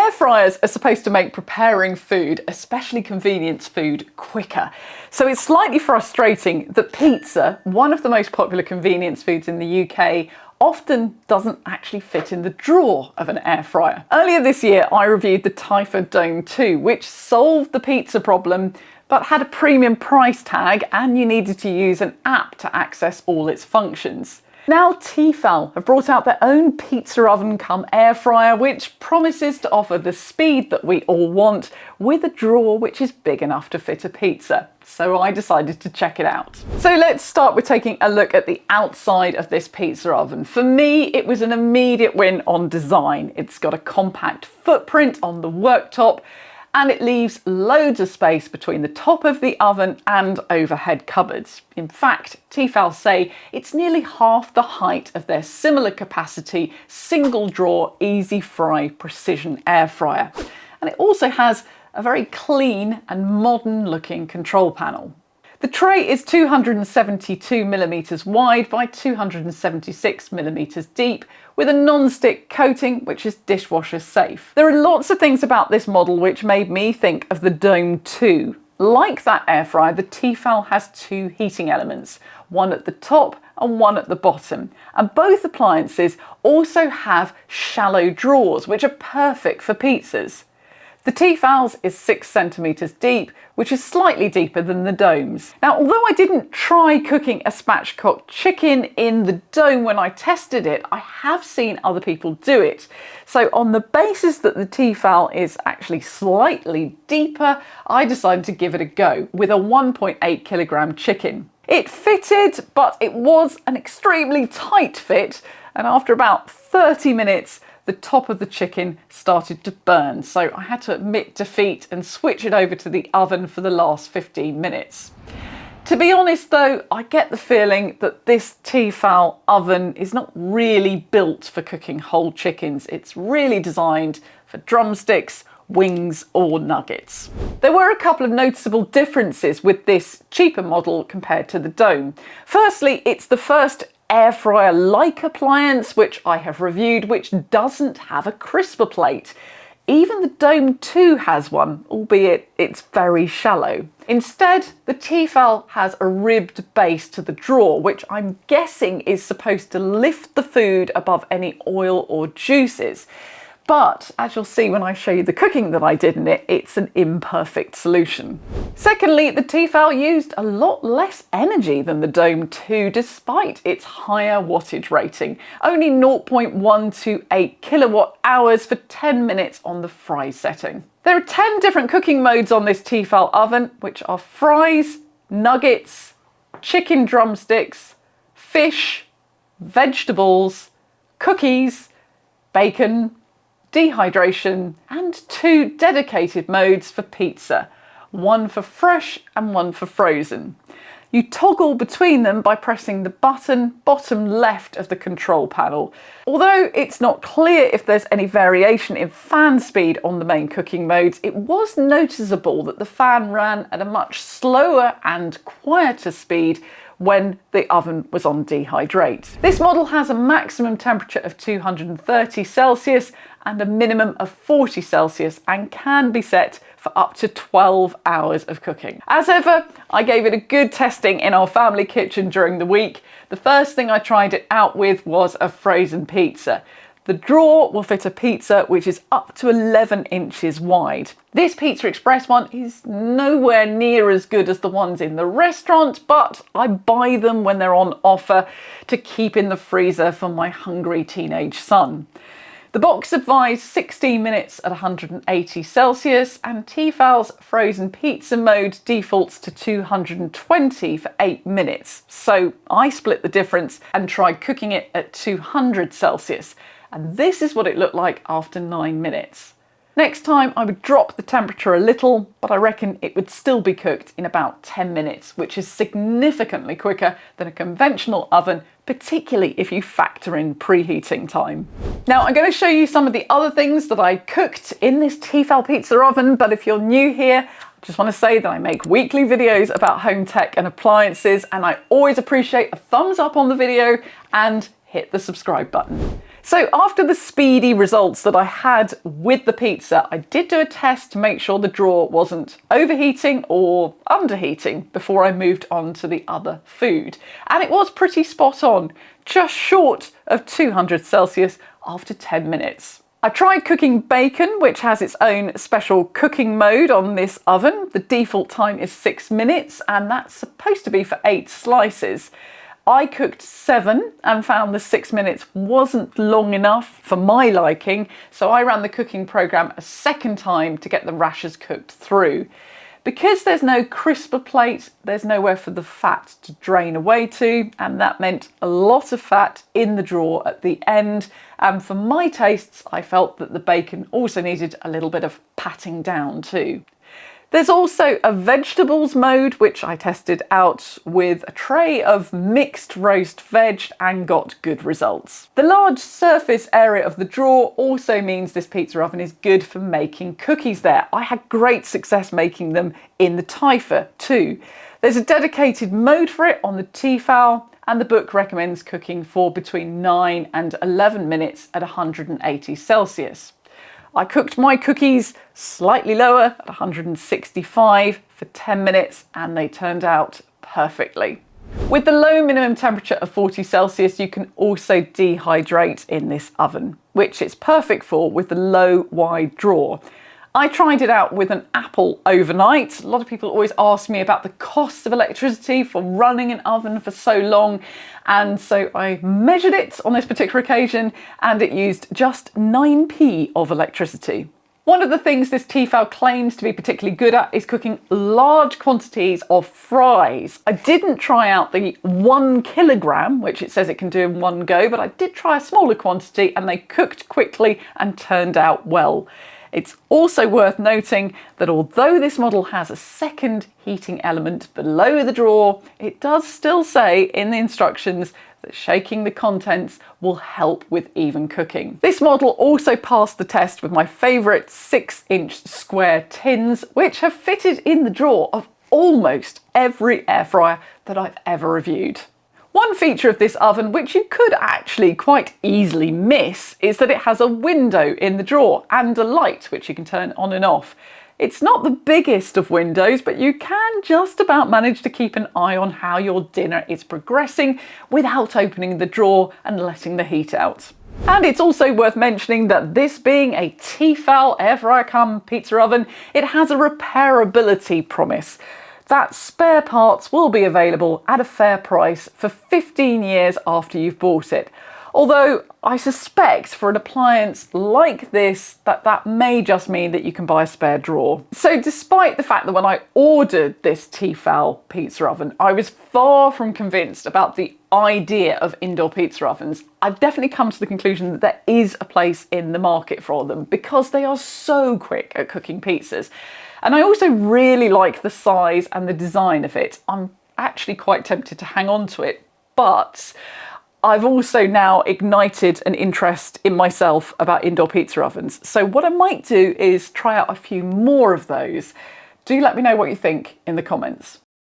Air fryers are supposed to make preparing food, especially convenience food, quicker. So it's slightly frustrating that pizza, one of the most popular convenience foods in the UK, often doesn't actually fit in the drawer of an air fryer. Earlier this year, I reviewed the Typhur Dome 2, which solved the pizza problem, but had a premium price tag and you needed to use an app to access all its functions. Now Tefal have brought out their own pizza oven cum air fryer, which promises to offer the speed that we all want with a drawer which is big enough to fit a pizza. So I decided to check it out. So let's start with taking a look at the outside of this pizza oven. For me, it was an immediate win on design. It's got a compact footprint on the worktop, and it leaves loads of space between the top of the oven and overhead cupboards. In fact, Tefal say it's nearly half the height of their similar capacity single drawer easy fry precision air fryer. And it also has a very clean and modern looking control panel. The tray is 272mm wide by 276mm deep, with a non-stick coating which is dishwasher safe. There are lots of things about this model which made me think of the Dome 2. Like that air fryer, the Tefal has two heating elements, one at the top and one at the bottom. And both appliances also have shallow drawers which are perfect for pizzas. The Tefal's is 6cm deep, which is slightly deeper than the Dome's. Now, although I didn't try cooking a spatchcock chicken in the Dome when I tested it, I have seen other people do it. So on the basis that the Tefal is actually slightly deeper, I decided to give it a go with a 1.8kg chicken. It fitted, but it was an extremely tight fit, and after about 30 minutes, the top of the chicken started to burn, so I had to admit defeat and switch it over to the oven for the last 15 minutes. To be honest though, I get the feeling that this Tefal oven is not really built for cooking whole chickens. It's really designed for drumsticks, wings or nuggets. There were a couple of noticeable differences with this cheaper model compared to the Dome. Firstly, it's the first air fryer like appliance which I have reviewed which doesn't have a crisper plate. Even the Dome 2 has one, albeit it's very shallow. Instead, the Tefal has a ribbed base to the drawer, which I'm guessing is supposed to lift the food above any oil or juices. But as you'll see when I show you the cooking that I did in it, it's an imperfect solution. Secondly, the Tefal used a lot less energy than the Dome 2 despite its higher wattage rating, only 0.128 kilowatt hours for 10 minutes on the fry setting. There are 10 different cooking modes on this Tefal oven, which are fries, nuggets, chicken drumsticks, fish, vegetables, cookies, bacon, dehydration, and 2 dedicated modes for pizza, one for fresh and one for frozen. You toggle between them by pressing the button bottom left of the control panel. Although it's not clear if there's any variation in fan speed on the main cooking modes, it was noticeable that the fan ran at a much slower and quieter speed when the oven was on dehydrate. This model has a maximum temperature of 230 Celsius and a minimum of 40 Celsius and can be set for up to 12 hours of cooking. As ever, I gave it a good testing in our family kitchen during the week. The first thing I tried it out with was a frozen pizza. The drawer will fit a pizza which is up to 11 inches wide. This Pizza Express one is nowhere near as good as the ones in the restaurant, but I buy them when they're on offer to keep in the freezer for my hungry teenage son. The box advised 16 minutes at 180 Celsius, and Tefal's frozen pizza mode defaults to 220 for 8 minutes. So I split the difference and tried cooking it at 200 Celsius. And this is what it looked like after 9 minutes. Next time I would drop the temperature a little, but I reckon it would still be cooked in about 10 minutes, which is significantly quicker than a conventional oven, particularly if you factor in preheating time. Now I'm going to show you some of the other things that I cooked in this Tefal pizza oven, but if you're new here, I just want to say that I make weekly videos about home tech and appliances, and I always appreciate a thumbs up on the video and hit the subscribe button. So after the speedy results that I had with the pizza, I did do a test to make sure the drawer wasn't overheating or underheating before I moved on to the other food. And it was pretty spot on, just short of 200 Celsius after 10 minutes. I tried cooking bacon, which has its own special cooking mode on this oven. The default time is 6 minutes, and that's supposed to be for 8 slices. I cooked 7 and found the 6 minutes wasn't long enough for my liking, so I ran the cooking program a second time to get the rashers cooked through. Because there's no crisper plate, there's nowhere for the fat to drain away to, and that meant a lot of fat in the drawer at the end. And for my tastes, I felt that the bacon also needed a little bit of patting down too. There's also a vegetables mode, which I tested out with a tray of mixed roast veg and got good results. The large surface area of the drawer also means this pizza oven is good for making cookies there. I had great success making them in the Typhur too. There's a dedicated mode for it on the Tefal, and the book recommends cooking for between 9 and 11 minutes at 180 Celsius. I cooked my cookies slightly lower at 165 for 10 minutes and they turned out perfectly. With the low minimum temperature of 40 Celsius, you can also dehydrate in this oven, which it's perfect for with the low wide drawer. I tried it out with an apple overnight. A lot of people always ask me about the cost of electricity for running an oven for so long, and so I measured it on this particular occasion and it used just 9p of electricity. One of the things this Tefal claims to be particularly good at is cooking large quantities of fries. I didn't try out the 1 kilogram, which it says it can do in one go, but I did try a smaller quantity and they cooked quickly and turned out well. It's also worth noting that although this model has a second heating element below the drawer, it does still say in the instructions that shaking the contents will help with even cooking. This model also passed the test with my favourite 6-inch square tins, which have fitted in the drawer of almost every air fryer that I've ever reviewed. One feature of this oven, which you could actually quite easily miss, is that it has a window in the drawer and a light which you can turn on and off. It's not the biggest of windows, but you can just about manage to keep an eye on how your dinner is progressing without opening the drawer and letting the heat out. And it's also worth mentioning that this being a Tefal air fryer cum pizza oven, it has a repairability promise. That spare parts will be available at a fair price for 15 years after you've bought it. Although I suspect for an appliance like this that may just mean that you can buy a spare drawer. So despite the fact that when I ordered this Tefal pizza oven, I was far from convinced about the idea of indoor pizza ovens, I've definitely come to the conclusion that there is a place in the market for them because they are so quick at cooking pizzas. And I also really like the size and the design of it. I'm actually quite tempted to hang on to it, but I've also now ignited an interest in myself about indoor pizza ovens. So what I might do is try out a few more of those. Do let me know what you think in the comments.